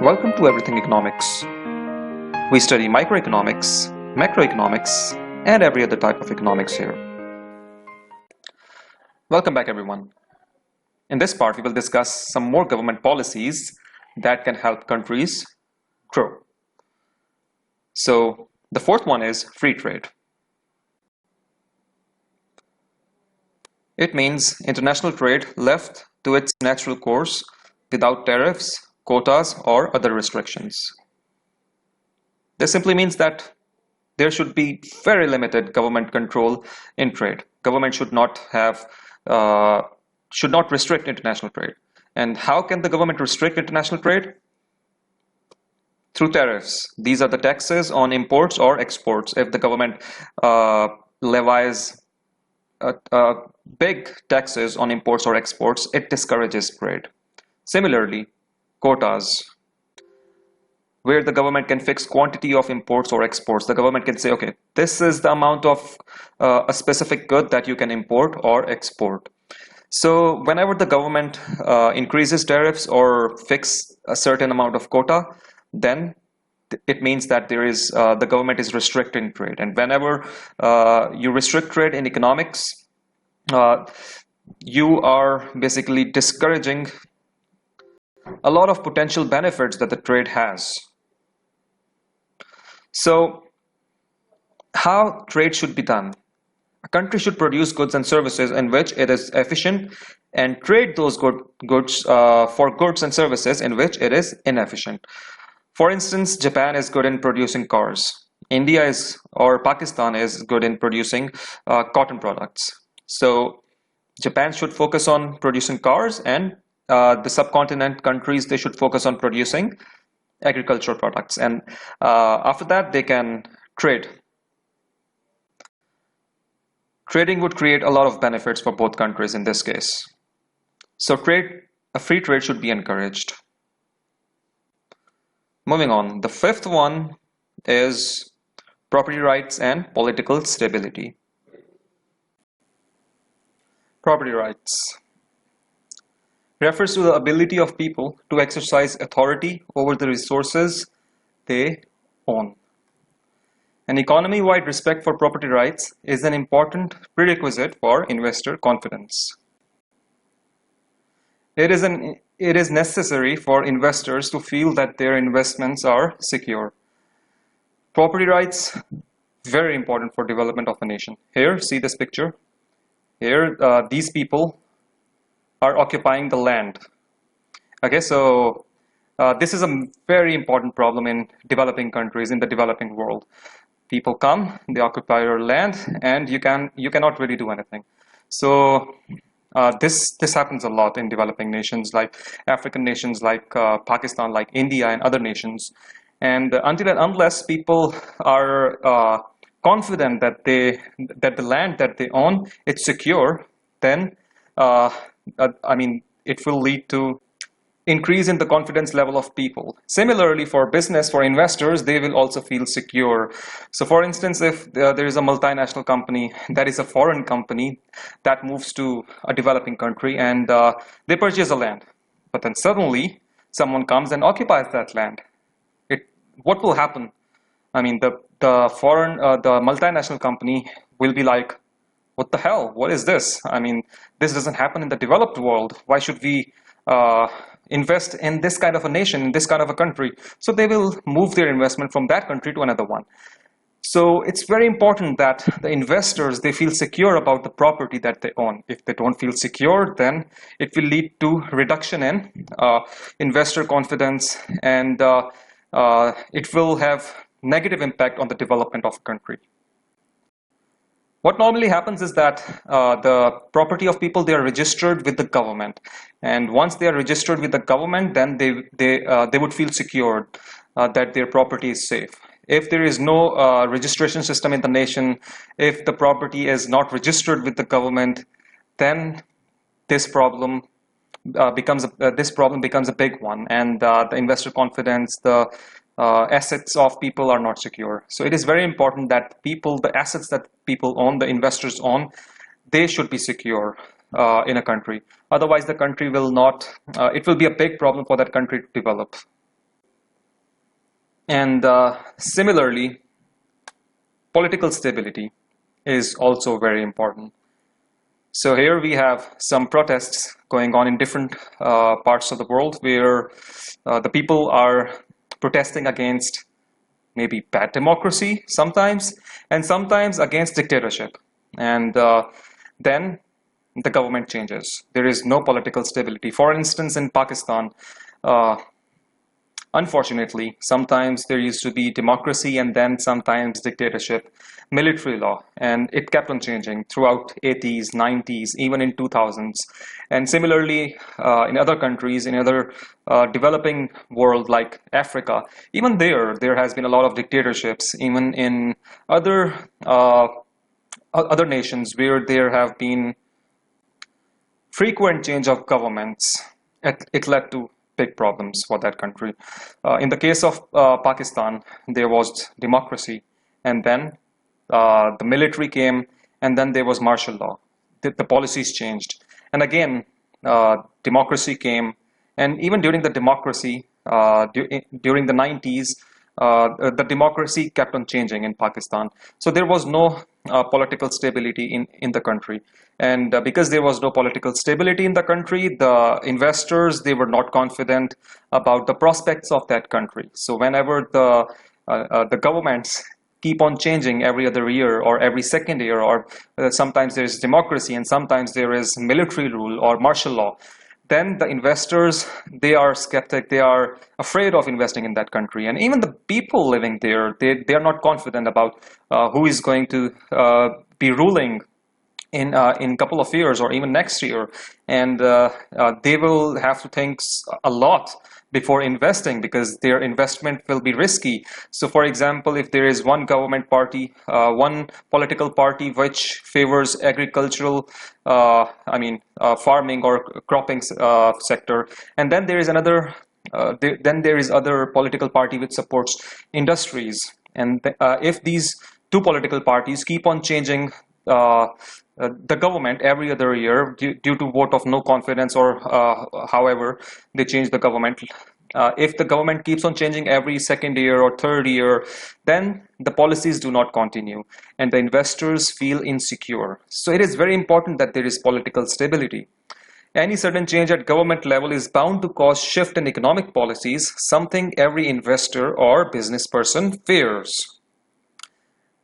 Welcome to Everything Economics. We study microeconomics, macroeconomics, and every other type of economics here. Welcome back, everyone. In this part, we will discuss some more government policies that can help countries grow. So, the fourth one is free trade. It means international trade left to its natural course without tariffs, quotas, or other restrictions. This simply means that there should be very limited government control in trade. Government should not restrict international trade. And how can the government restrict international trade? Through tariffs. These are the taxes on imports or exports. If the government levies big taxes on imports or exports, it discourages trade. Similarly, quotas, where the government can fix quantity of imports or exports. The government can say, okay, this is the amount of a specific good that you can import or export. So whenever the government increases tariffs or fix a certain amount of quota, then it means that the government is restricting trade. And whenever you restrict trade in economics, you are basically discouraging a lot of potential benefits that the trade has. So, how trade should be done? A country should produce goods and services in which it is efficient and trade those goods for goods and services in which it is inefficient. For instance, Japan is good in producing cars. India or Pakistan is good in producing cotton products. So, Japan should focus on producing cars, and the subcontinent countries, they should focus on producing agricultural products, and after that they can trade. Trading would create a lot of benefits for both countries in this case. So a free trade should be encouraged. Moving on, the fifth one is property rights and political stability. Property rights refers to the ability of people to exercise authority over the resources they own. An economy-wide respect for property rights is an important prerequisite for investor confidence. It is necessary for investors to feel that their investments are secure. Property rights, very important for development of a nation. Here, see this picture. Here, these people are occupying the land. Okay, so this is a very important problem in developing countries, in the developing world. People come, they occupy your land, and you cannot really do anything. So this happens a lot in developing nations, like African nations, like Pakistan, like India, and other nations. And until and unless people are confident that the land that they own is secure, then it will lead to increase in the confidence level of people. Similarly, for business, for investors, they will also feel secure. So for instance, if there is a multinational company that is a foreign company that moves to a developing country, and they purchase a land, but then suddenly someone comes and occupies that land, what will happen? I mean, the multinational company will be like, what the hell? What is this? I mean, this doesn't happen in the developed world. Why should we invest in this kind of a nation, in this kind of a country? So they will move their investment from that country to another one. So it's very important that the investors, they feel secure about the property that they own. If they don't feel secure, then it will lead to reduction in investor confidence, and it will have negative impact on the development of a country. What normally happens is that the property of people, they are registered with the government, and once they are registered with the government, then they would feel secured that their property is safe. If there is no registration system in the nation, if the property is not registered with the government, then this problem becomes a big one, and the investor confidence, the assets of people are not secure. So it is very important that the assets that people own, the investors own, they should be secure in a country. Otherwise, the country will not, it will be a big problem for that country to develop. And similarly, political stability is also very important. So here we have some protests going on in different parts of the world where the people are protesting against maybe bad democracy sometimes, and sometimes against dictatorship. And then the government changes. There is no political stability. For instance, in Pakistan, uh, unfortunately, sometimes there used to be democracy and then sometimes dictatorship, military law, and it kept on changing throughout 80s, 90s, even in 2000s. And similarly, in other countries, in other developing world like Africa, even there has been a lot of dictatorships, even in other nations where there have been frequent change of governments. It led to big problems for that country. In the case of Pakistan, there was democracy, and then the military came, and then there was martial law. The policies changed, and again, democracy came, and even during the democracy, during the 90s, the democracy kept on changing in Pakistan. So there was no political stability in the country. And because there was no political stability in the country, the investors, they were not confident about the prospects of that country. So whenever the governments keep on changing every other year or every second year, or sometimes there is democracy and sometimes there is military rule or martial law, then the investors, they are skeptic, they are afraid of investing in that country. And even the people living there, they are not confident about who is going to be ruling in a couple of years or even next year. And they will have to think a lot before investing because their investment will be risky. So for example, if there is one government party, one political party which favors agricultural, farming or cropping sector, and then there is another, then there is other political party which supports industries. And if these two political parties keep on changing the government every other year due to vote of no confidence or however they change the government. If the government keeps on changing every second year or third year, then the policies do not continue and the investors feel insecure. So it is very important that there is political stability. Any sudden change at government level is bound to cause shift in economic policies, something every investor or business person fears.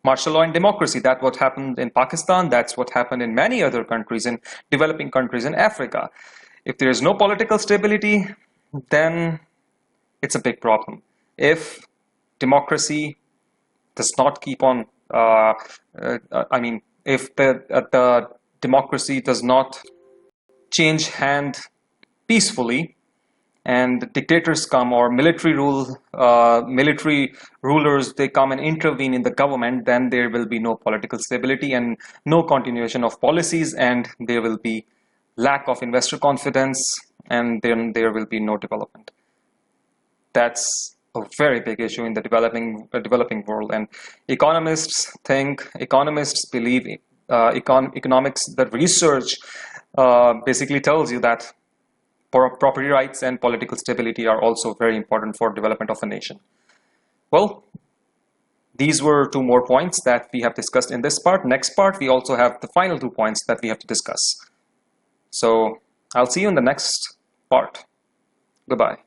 Martial law and democracy, that's what happened in Pakistan, that's what happened in many other countries, in developing countries in Africa. If there is no political stability, then it's a big problem. If democracy does not keep on, if the democracy does not change hand peacefully, and dictators come or military rulers, they come and intervene in the government, then there will be no political stability and no continuation of policies, and there will be lack of investor confidence, and then there will be no development. That's a very big issue in the developing world. And economists believe economics, the research basically tells you that property rights and political stability are also very important for development of a nation. Well, these were two more points that we have discussed in this part. Next part, we also have the final 2 points that we have to discuss. So I'll see you in the next part. Goodbye.